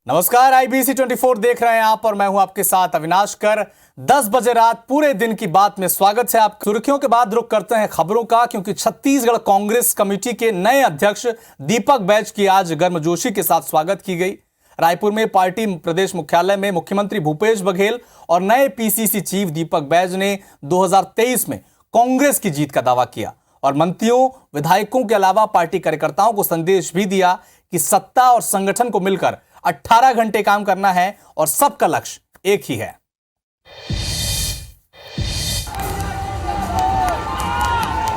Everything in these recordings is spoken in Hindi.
नमस्कार, IBC 24 देख रहे हैं आप और मैं हूं आपके साथ अविनाश कर। 10 बजे रात पूरे दिन की बात में स्वागत है आप। सुर्खियों के बाद रुख करते हैं खबरों का, क्योंकि छत्तीसगढ़ कांग्रेस कमेटी के नए अध्यक्ष दीपक बैज की आज गर्मजोशी के साथ स्वागत की गई। रायपुर में पार्टी प्रदेश मुख्यालय में मुख्यमंत्री भूपेश बघेल और नए PCC चीफ दीपक बैज ने 2023 में कांग्रेस की जीत का दावा किया और मंत्रियों विधायकों के अलावा पार्टी कार्यकर्ताओं को संदेश भी दिया कि सत्ता और संगठन को मिलकर 18 घंटे काम करना है और सबका लक्ष्य एक ही है।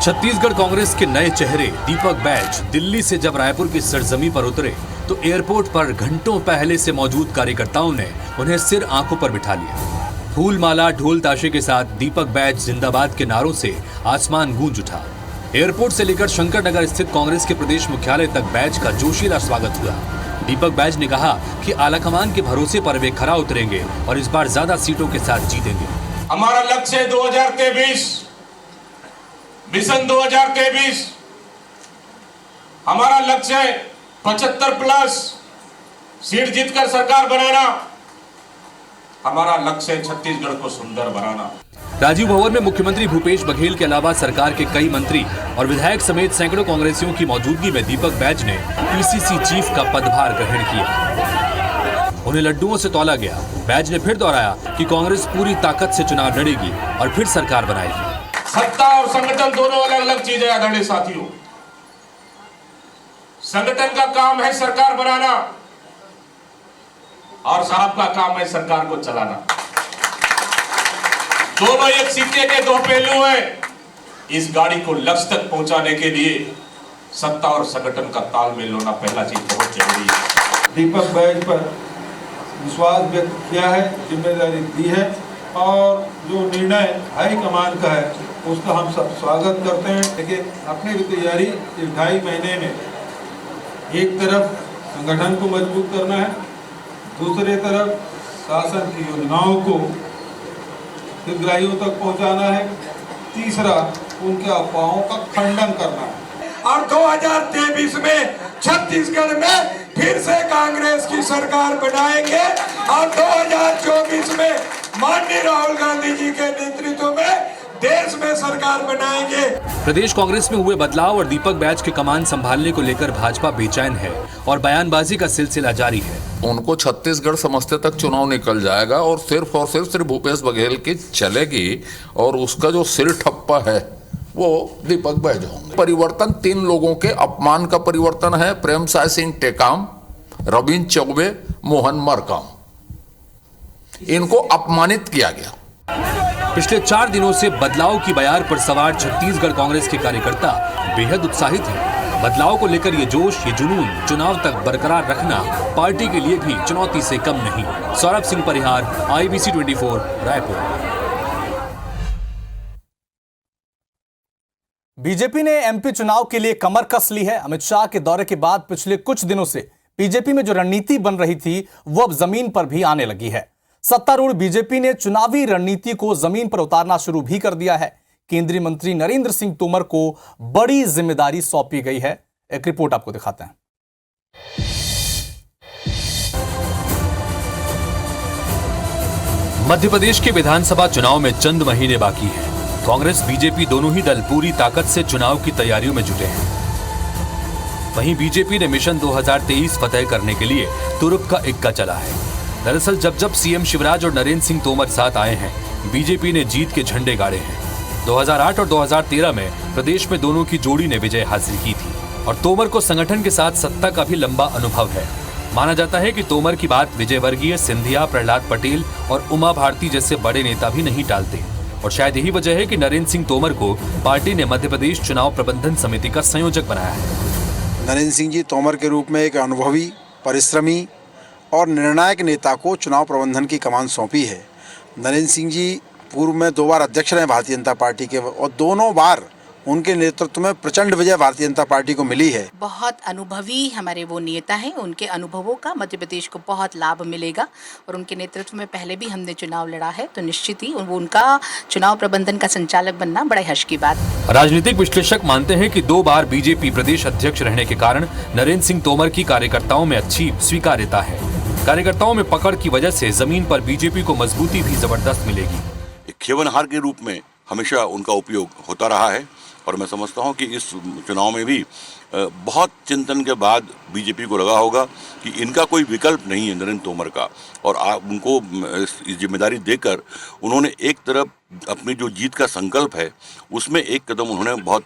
छत्तीसगढ़ कांग्रेस के नए चेहरे दीपक बैज दिल्ली से जब रायपुर की सरजमी पर उतरे तो एयरपोर्ट पर घंटों पहले से मौजूद कार्यकर्ताओं ने उन्हें सिर आंखों पर बिठा लिया। फूल माला ढोल ताशे के साथ दीपक बैज जिंदाबाद के नारों से आसमान गूंज उठा। एयरपोर्ट से लेकर शंकर नगर स्थित कांग्रेस के प्रदेश मुख्यालय तक बैज का जोशीला स्वागत हुआ। दीपक बैज ने कहा कि आलाकमान के भरोसे पर वे खरा उतरेंगे और इस बार ज्यादा सीटों के साथ जीतेंगे। हमारा लक्ष्य है 2023 मिशन 2023। हमारा लक्ष्य है 75+ सीट जीतकर सरकार बनाना। हमारा लक्ष्य है छत्तीसगढ़ को सुंदर बनाना। राजीव भवन में मुख्यमंत्री भूपेश बघेल के अलावा सरकार के कई मंत्री और विधायक समेत सैकड़ों कांग्रेसियों की मौजूदगी में दीपक बैज ने PCC चीफ का पदभार ग्रहण किया। उन्हें लड्डुओं से तौला गया। बैज ने फिर दोहराया कि कांग्रेस पूरी ताकत से चुनाव लड़ेगी और फिर सरकार बनाएगी। सत्ता और संगठन दोनों अलग अलग चीजें हैं आदरणीय साथियों। संगठन का काम है सरकार बनाना और साहब का काम है सरकार को चलाना। दोनों एक सिक्के के दो पहलू हैं। इस गाड़ी को लक्ष्य तक पहुंचाने के लिए सत्ता और संगठन का तालमेल होना पहला चीज बहुत जरूरी है। दीपक बैज पर विश्वास व्यक्त किया है, जिम्मेदारी दी है और जो निर्णय हाईकमान का है उसका हम सब स्वागत करते हैं। लेकिन अपनी भी तैयारी इस 2.5 महीने में एक तरफ संगठन को मजबूत करना है, दूसरी तरफ शासन की योजनाओं को हितग्राहियों तक पहुंचाना है, तीसरा उनके अफवाहों का खंडन करना है। और 2023 में छत्तीसगढ़ में फिर से कांग्रेस की सरकार बनाएंगे और 2024 में माननीय राहुल गांधी जी के नेतृत्व में देश में सरकार बनाएंगे। प्रदेश कांग्रेस में हुए बदलाव और दीपक बैज के कमान संभालने को लेकर भाजपा बेचैन है और बयानबाजी का सिलसिला जारी है। उनको छत्तीसगढ़ समझते तक चुनाव निकल जाएगा और सिर्फ भूपेश बघेल की चलेगी और उसका जो सिर ठप्पा है वो दीपक बैज होंगे। परिवर्तन 3 लोगों के अपमान का परिवर्तन है। प्रेमसाय सिंह टेकाम, रविंद्र चौबे, मोहन मरकाम, इनको अपमानित किया गया। पिछले 4 दिनों से बदलाव की बयार पर सवार छत्तीसगढ़ कांग्रेस के कार्यकर्ता बेहद उत्साहित हैं। बदलाव को लेकर ये जोश, ये जुनून चुनाव तक बरकरार रखना पार्टी के लिए भी चुनौती से कम नहीं। सौरभ सिंह परिहार, IBC 24, रायपुर। बीजेपी ने MP चुनाव के लिए कमर कस ली है। अमित शाह के दौरे के बाद पिछले कुछ दिनों से बीजेपी में जो रणनीति बन रही थी वो अब जमीन पर भी आने लगी है। सत्तारूढ़ बीजेपी ने चुनावी रणनीति को जमीन पर उतारना शुरू भी कर दिया है। केंद्रीय मंत्री नरेंद्र सिंह तोमर को बड़ी जिम्मेदारी सौंपी गई है। एक रिपोर्ट आपको दिखाते हैं। मध्य प्रदेश के विधानसभा चुनाव में चंद महीने बाकी हैं। कांग्रेस बीजेपी दोनों ही दल पूरी ताकत से चुनाव की तैयारियों में जुटे हैं। वहीं बीजेपी ने मिशन 2023 फतेह करने के लिए तुरुप का इक्का चला है। दरअसल जब CM शिवराज और नरेंद्र सिंह तोमर साथ आए हैं, बीजेपी ने जीत के झंडे गाड़े हैं। 2008 और 2013 में प्रदेश में दोनों की जोड़ी ने विजय हासिल की थी और तोमर को संगठन के साथ सत्ता का भी लंबा अनुभव है। माना जाता है कि तोमर की बात विजयवर्गीय, सिंधिया, प्रहलाद पटेल और उमा भारती जैसे बड़े नेता भी नहीं टालते और शायद यही वजह है कि नरेंद्र सिंह तोमर को पार्टी ने मध्य प्रदेश चुनाव प्रबंधन समिति का संयोजक बनाया है। नरेंद्र सिंह जी तोमर के रूप में एक अनुभवी, परिश्रमी और निर्णायक नेता को चुनाव प्रबंधन की कमान सौंपी है। नरेंद्र सिंह जी पूर्व में 2 बार अध्यक्ष रहे भारतीय जनता पार्टी के और दोनों बार उनके नेतृत्व में प्रचंड विजय भारतीय जनता पार्टी को मिली है। बहुत अनुभवी हमारे वो नेता हैं। उनके अनुभवों का मध्य प्रदेश को बहुत लाभ मिलेगा और उनके नेतृत्व में पहले भी हमने चुनाव लड़ा है, तो निश्चित ही उनका चुनाव प्रबंधन का संचालक बनना बड़े हर्ष की बात। राजनीतिक विश्लेषक मानते हैं कि 2 बार बीजेपी प्रदेश अध्यक्ष रहने के कारण नरेंद्र सिंह तोमर की कार्यकर्ताओं में अच्छी स्वीकार्यता है। कार्यकर्ताओं में पकड़ की वजह से जमीन पर बीजेपी को मजबूती भी जबरदस्त मिलेगी। एक खेवनहार के रूप में हमेशा उनका उपयोग होता रहा है और मैं समझता हूं कि इस चुनाव में भी बहुत चिंतन के बाद बीजेपी को लगा होगा कि इनका कोई विकल्प नहीं है नरेंद्र तोमर का, और उनको जिम्मेदारी देकर उन्होंने एक तरफ अपनी जो जीत का संकल्प है उसमें एक कदम उन्होंने बहुत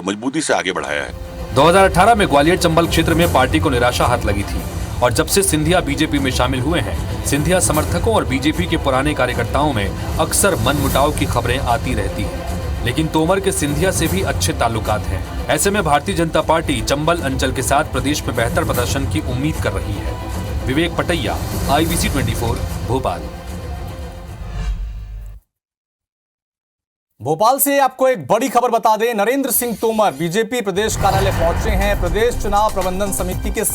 मजबूती से आगे बढ़ाया है। 2018 में ग्वालियर चंबल क्षेत्र में पार्टी को निराशा हाथ लगी थी और जब से सिंधिया बीजेपी में शामिल हुए हैं, सिंधिया समर्थकों और बीजेपी के पुराने कार्यकर्ताओं में अक्सर मनमुटाव की खबरें आती रहती हैं। लेकिन तोमर के सिंधिया से भी अच्छे ताल्लुकात हैं। ऐसे में भारतीय जनता पार्टी चंबल अंचल के साथ प्रदेश में बेहतर प्रदर्शन की उम्मीद कर रही है। विवेक पटैया, IBC 24, भोपाल। भोपाल से आपको एक बड़ी खबर बता दें, नरेंद्र सिंह तोमर बीजेपी प्रदेश कार्यालय पहुंचे हैं। प्रदेश चुनाव प्रबंधन समिति के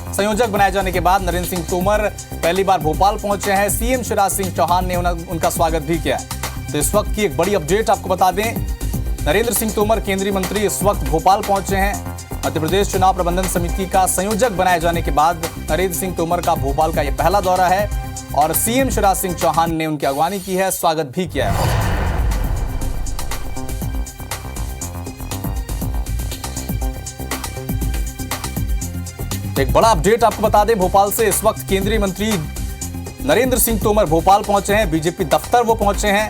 संयोजक बनाए जाने के बाद नरेंद्र सिंह तोमर पहली बार भोपाल पहुंचे हैं। सीएम शिवराज सिंह चौहान ने उनका स्वागत भी किया है। तो इस वक्त की एक बड़ी अपडेट आपको बता दें, नरेंद्र सिंह तोमर केंद्रीय मंत्री इस वक्त भोपाल पहुंचे हैं। मध्य प्रदेश चुनाव प्रबंधन समिति का संयोजक बनाए जाने के बाद नरेंद्र सिंह तोमर का भोपाल का यह पहला दौरा है और सीएम शिवराज सिंह चौहान ने उनकी अगवानी की है, स्वागत भी किया है। एक बड़ा अपडेट आपको बता दें, भोपाल से इस वक्त केंद्रीय मंत्री नरेंद्र सिंह तोमर भोपाल पहुंचे हैं। बीजेपी दफ्तर वो पहुंचे हैं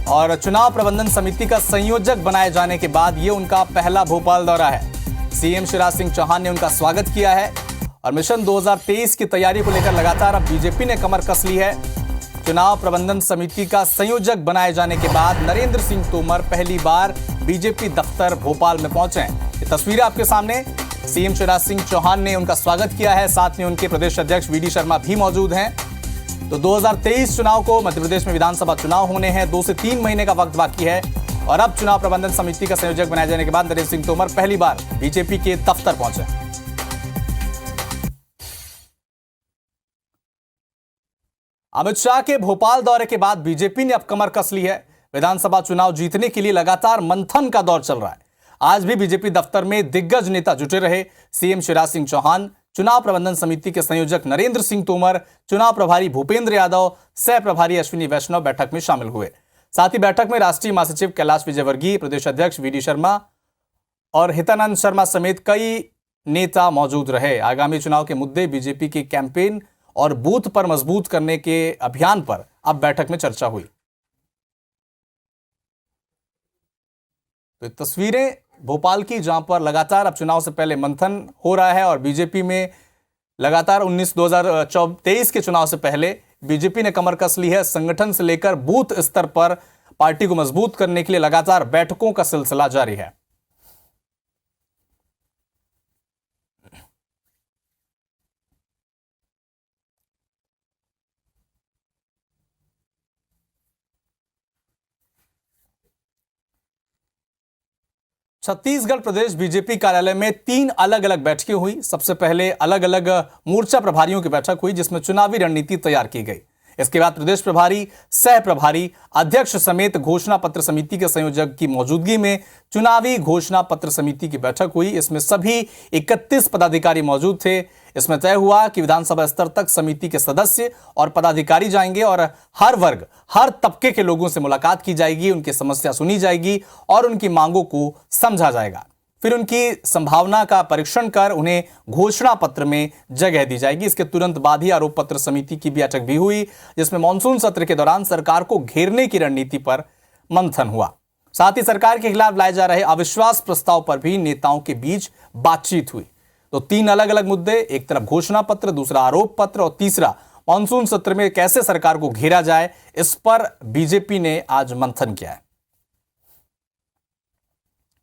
और चुनाव प्रबंधन समिति का संयोजक बनाए जाने के बाद ये उनका पहला भोपाल दौरा है। सीएम शिवराज सिंह चौहान ने उनका स्वागत किया है और मिशन 2023 की तैयारी को लेकर लगातार अब बीजेपी ने कमर कस ली है। चुनाव प्रबंधन समिति का संयोजक बनाए जाने के बाद नरेंद्र सिंह तोमर पहली बार बीजेपी दफ्तर भोपाल में पहुंचे हैं। ये तस्वीरें आपके सामने, सीएम शिवराज सिंह चौहान ने उनका स्वागत किया है, साथ में उनके प्रदेश अध्यक्ष VD शर्मा भी मौजूद हैं। तो 2023 चुनाव को मध्य प्रदेश में विधानसभा चुनाव होने हैं, 2 से 3 महीने का वक्त बाकी है और अब चुनाव प्रबंधन समिति का संयोजक बनाए जाने के बाद नरेंद्र सिंह तोमर पहली बार बीजेपी के दफ्तर पहुंचे। अमित शाह के भोपाल दौरे के बाद बीजेपी ने अब कमर कस ली है। विधानसभा चुनाव जीतने के लिए लगातार मंथन का दौर चल रहा है। आज भी बीजेपी दफ्तर में दिग्गज नेता जुटे रहे। सीएम शिवराज सिंह चौहान, चुनाव प्रबंधन समिति के संयोजक नरेंद्र सिंह तोमर, चुनाव प्रभारी भूपेंद्र यादव, सह प्रभारी अश्विनी वैष्णव बैठक में शामिल हुए। साथ ही बैठक में राष्ट्रीय महासचिव कैलाश विजयवर्गीय, प्रदेश अध्यक्ष VD शर्मा और हितानंद शर्मा समेत कई नेता मौजूद रहे। आगामी चुनाव के मुद्दे, बीजेपी के कैंपेन और बूथ पर मजबूत करने के अभियान पर अब बैठक में चर्चा हुई। तो तस्वीरें भोपाल की, जहां पर लगातार अब चुनाव से पहले मंथन हो रहा है और बीजेपी में लगातार 2023 के चुनाव से पहले बीजेपी ने कमर कस ली है। संगठन से लेकर बूथ स्तर पर पार्टी को मजबूत करने के लिए लगातार बैठकों का सिलसिला जारी है। छत्तीसगढ़ प्रदेश बीजेपी कार्यालय में 3 अलग अलग बैठकें हुई। सबसे पहले अलग अलग मोर्चा प्रभारियों की बैठक हुई जिसमें चुनावी रणनीति तैयार की गई। इसके बाद प्रदेश प्रभारी, सह प्रभारी, अध्यक्ष समेत घोषणा पत्र समिति के संयोजक की मौजूदगी में चुनावी घोषणा पत्र समिति की बैठक हुई। इसमें सभी 31 पदाधिकारी मौजूद थे। इसमें तय हुआ कि विधानसभा स्तर तक समिति के सदस्य और पदाधिकारी जाएंगे और हर वर्ग, हर तबके के लोगों से मुलाकात की जाएगी, उनकी समस्या सुनी जाएगी और उनकी मांगों को समझा जाएगा। फिर उनकी संभावना का परीक्षण कर उन्हें घोषणा पत्र में जगह दी जाएगी। इसके तुरंत बाद ही आरोप पत्र समिति की बैठक भी हुई जिसमें मानसून सत्र के दौरान सरकार को घेरने की रणनीति पर मंथन हुआ। साथ ही सरकार के खिलाफ लाए जा रहे अविश्वास प्रस्ताव पर भी नेताओं के बीच बातचीत हुई। तो 3 अलग अलग मुद्दे, एक तरफ घोषणा पत्र, दूसरा आरोप पत्र और तीसरा मानसून सत्र में कैसे सरकार को घेरा जाए, इस पर बीजेपी ने आज मंथन किया है।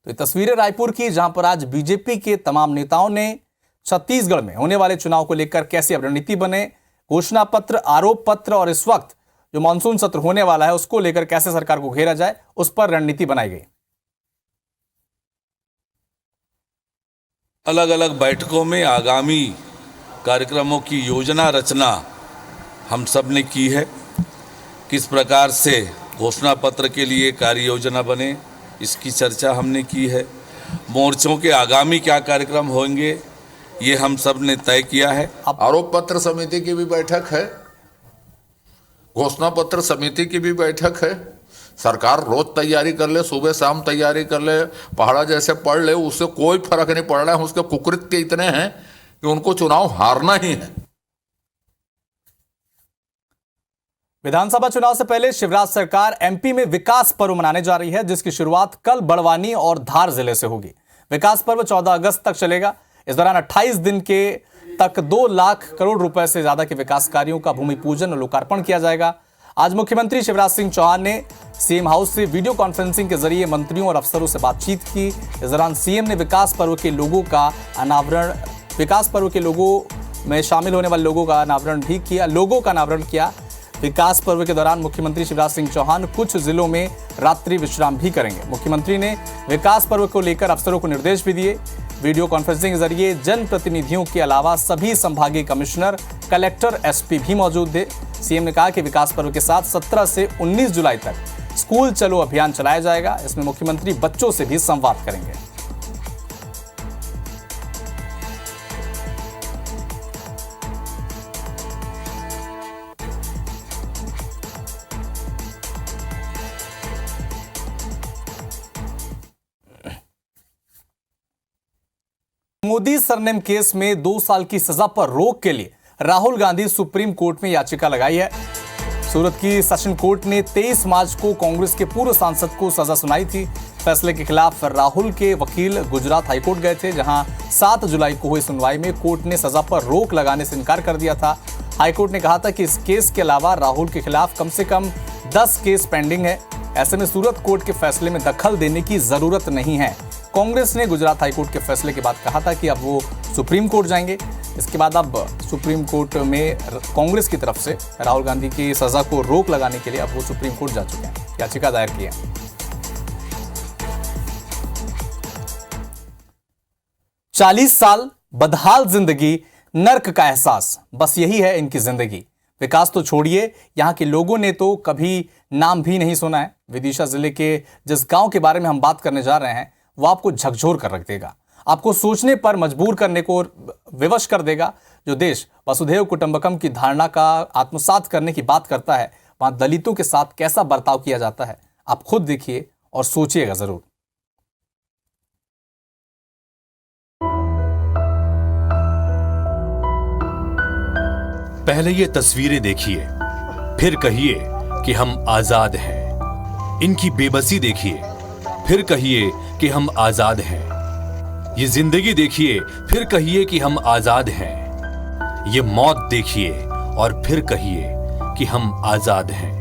तो ये तस्वीरें रायपुर की, जहां पर आज बीजेपी के तमाम नेताओं ने छत्तीसगढ़ में होने वाले चुनाव को लेकर कैसी रणनीति बने, घोषणा पत्र, आरोप पत्र और इस वक्त जो मानसून सत्र होने वाला है उसको लेकर कैसे सरकार को घेरा जाए, उस पर रणनीति बनाई गई। अलग अलग बैठकों में आगामी कार्यक्रमों की योजना रचना हम सब ने की है। किस प्रकार से घोषणा पत्र के लिए कार्य योजना बने, इसकी चर्चा हमने की है। मोर्चों के आगामी क्या कार्यक्रम होंगे, ये हम सब ने तय किया है। आरोप पत्र समिति की भी बैठक है, घोषणा पत्र समिति की भी बैठक है। सरकार रोज तैयारी कर ले, सुबह शाम तैयारी कर ले, पहाड़ा जैसे पढ़ ले, उससे कोई फर्क नहीं पड़ रहा है। उसके कुकृत्य इतने हैं कि उनको चुनाव हारना ही है। विधानसभा चुनाव से पहले शिवराज सरकार एमपी में विकास पर्व मनाने जा रही है, जिसकी शुरुआत कल बड़वानी और धार जिले से होगी। विकास पर्व 14 अगस्त तक चलेगा। इस दौरान 28 दिन के तक 2 लाख करोड़ रुपए से ज्यादा के विकास कार्यों का भूमि पूजन और लोकार्पण किया जाएगा। आज मुख्यमंत्री शिवराज सिंह चौहान ने सीएम हाउस से वीडियो कॉन्फ्रेंसिंग के जरिए मंत्रियों और अफसरों से बातचीत की। इस दौरान सीएम ने विकास पर्व के लोगों का अनावरण, विकास पर्व के लोगों में शामिल होने वाले लोगों का अनावरण किया। विकास पर्व के दौरान मुख्यमंत्री शिवराज सिंह चौहान कुछ जिलों में रात्रि विश्राम भी करेंगे। मुख्यमंत्री ने विकास पर्व को लेकर अफसरों को निर्देश भी दिए। वीडियो कॉन्फ्रेंसिंग के जरिए जनप्रतिनिधियों के अलावा सभी संभागीय कमिश्नर, कलेक्टर, एसपी भी मौजूद थे। सीएम ने कहा कि विकास पर्व के साथ 17 से 19 जुलाई तक स्कूल चलो अभियान चलाया जाएगा। इसमें मुख्यमंत्री बच्चों से भी संवाद करेंगे। मोदी सरनेम केस में 2 साल की सजा पर रोक के लिए राहुल गांधी सुप्रीम कोर्ट में याचिका लगाई है। सूरत की सेशन कोर्ट ने 23 मार्च को कांग्रेस के पूर्व सांसद को सजा सुनाई थी। फैसले के खिलाफ राहुल के वकील गुजरात हाईकोर्ट गए थे, जहां 7 जुलाई को हुई सुनवाई में कोर्ट ने सजा पर रोक लगाने से इनकार कर दिया था। हाईकोर्ट ने कहा था कि इस केस के अलावा राहुल के खिलाफ कम से कम 10 केस पेंडिंग है। ऐसे में सूरत कोर्ट के फैसले में दखल देने की जरूरत नहीं है। कांग्रेस ने गुजरात हाईकोर्ट के फैसले के बाद कहा था कि अब वो सुप्रीम कोर्ट जाएंगे। इसके बाद अब सुप्रीम कोर्ट में कांग्रेस की तरफ से राहुल गांधी की सजा को रोक लगाने के लिए अब वो सुप्रीम कोर्ट जा चुके हैं, याचिका दायर की है। चालीस साल बदहाल जिंदगी, नर्क का एहसास, बस यही है इनकी जिंदगी। विकास तो छोड़िए, यहाँ के लोगों ने तो कभी नाम भी नहीं सुना है। विदिशा जिले के जिस गांव के बारे में हम बात करने जा रहे हैं वो आपको झकझोर कर रख देगा, आपको सोचने पर मजबूर करने को विवश कर देगा। जो देश वसुधैव कुटुंबकम की धारणा का आत्मसात करने की बात करता है, वहां दलितों के साथ कैसा बर्ताव किया जाता है, आप खुद देखिए और सोचिएगा जरूर। पहले ये तस्वीरें देखिए, फिर कहिए कि हम आजाद हैं। इनकी बेबसी देखिए, फिर कहिए कि हम आजाद हैं। ये जिंदगी देखिए, फिर कहिए कि हम आजाद हैं। ये मौत देखिए और फिर कहिए कि हम आजाद हैं।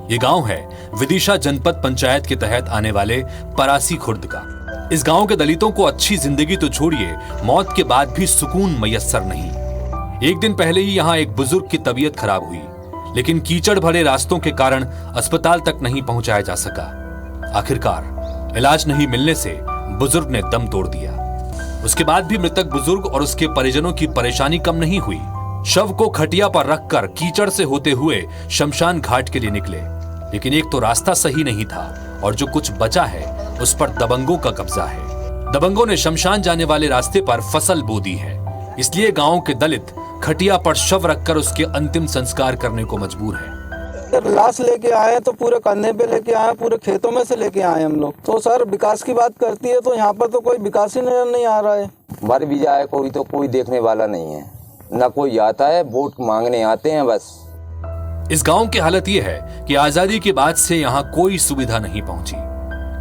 ये गांव है विदिशा जनपद पंचायत के तहत आने वाले परासी खुर्द का। इस गांव के दलितों को अच्छी जिंदगी तो छोड़िए, मौत के बाद भी सुकून मयस्सर नहीं। एक दिन पहले ही यहाँ एक बुजुर्ग की तबीयत खराब हुई, लेकिन कीचड़ भरे रास्तों के कारण अस्पताल तक नहीं पहुंचाया जा सका। आखिरकार इलाज नहीं मिलने से बुजुर्ग ने दम तोड़ दिया। उसके बाद भी मृतक बुजुर्ग और उसके परिजनों की परेशानी कम नहीं हुई। शव को खटिया पर रखकर कीचड़ से होते हुए शमशान घाट के लिए निकले, लेकिन एक तो रास्ता सही नहीं था और जो कुछ बचा है उस पर दबंगों का कब्जा है। दबंगों ने शमशान जाने वाले रास्ते पर फसल बो दी है, इसलिए गांव के दलित खटिया पर शव रखकर उसके अंतिम संस्कार करने को मजबूर हैं। लाश लेके आए तो पूरे कंधे पे लेके आए, पूरे खेतों में से लेके आए हम लोग। तो सर विकास की बात करती है तो यहाँ पर तो कोई विकास ही नजर नहीं आ रहा है। मर भी जाए कोई तो कोई देखने वाला नहीं है, न कोई आता है, वोट मांगने आते हैं बस। इस गांव की हालत यह है कि आजादी के बाद से यहाँ कोई सुविधा नहीं पहुंची।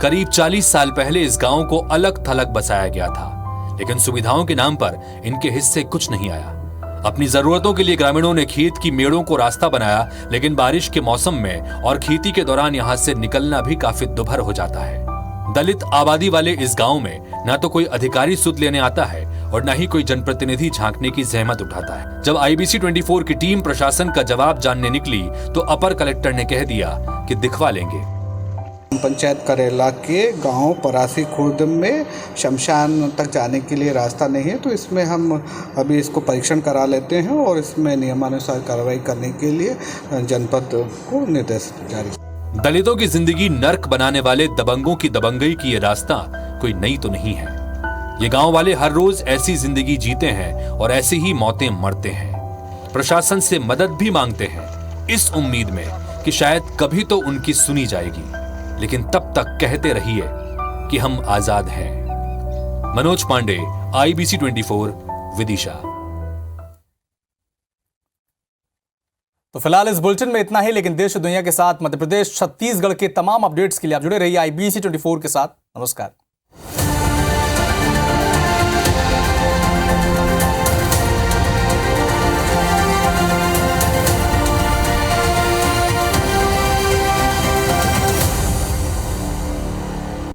करीब 40 साल पहले इस गांव को अलग थलग बसाया गया था, लेकिन सुविधाओं के नाम पर इनके हिस्से कुछ नहीं आया। अपनी जरूरतों के लिए ग्रामीणों ने खेत की मेड़ों को रास्ता बनाया, लेकिन बारिश के मौसम में और खेती के दौरान यहाँ से निकलना भी काफी दुभर हो जाता है। दलित आबादी वाले इस गांव में न तो कोई अधिकारी सुध लेने आता है और न ही कोई जनप्रतिनिधि झांकने की जहमत उठाता है। जब IBC 24 की टीम प्रशासन का जवाब जानने निकली तो अपर कलेक्टर ने कह दिया कि दिखवा लेंगे। पंचायत करेला के गांव परासी खुर्द में शमशान तक जाने के लिए रास्ता नहीं है, तो इसमें हम अभी इसको परीक्षण करा लेते हैं और इसमें नियमानुसार कार्रवाई करने के लिए जनपद को निर्देश जारी। दलितों की जिंदगी नर्क बनाने वाले दबंगों की दबंगई की ये रास्ता कोई नई तो नहीं है, ये गांव वाले हर रोज ऐसी जिंदगी जीते हैं और ऐसी ही मौतें मरते हैं। प्रशासन से मदद भी मांगते हैं इस उम्मीद में कि शायद कभी तो उनकी सुनी जाएगी, लेकिन तब तक कहते रहिए कि हम आजाद हैं। मनोज पांडे, IBC 24, विदिशा। तो फिलहाल इस बुलेटिन में इतना ही, लेकिन देश और दुनिया के साथ मध्य प्रदेश छत्तीसगढ़ के तमाम अपडेट्स के लिए आप जुड़े रहिए IBC 24 के साथ। नमस्कार।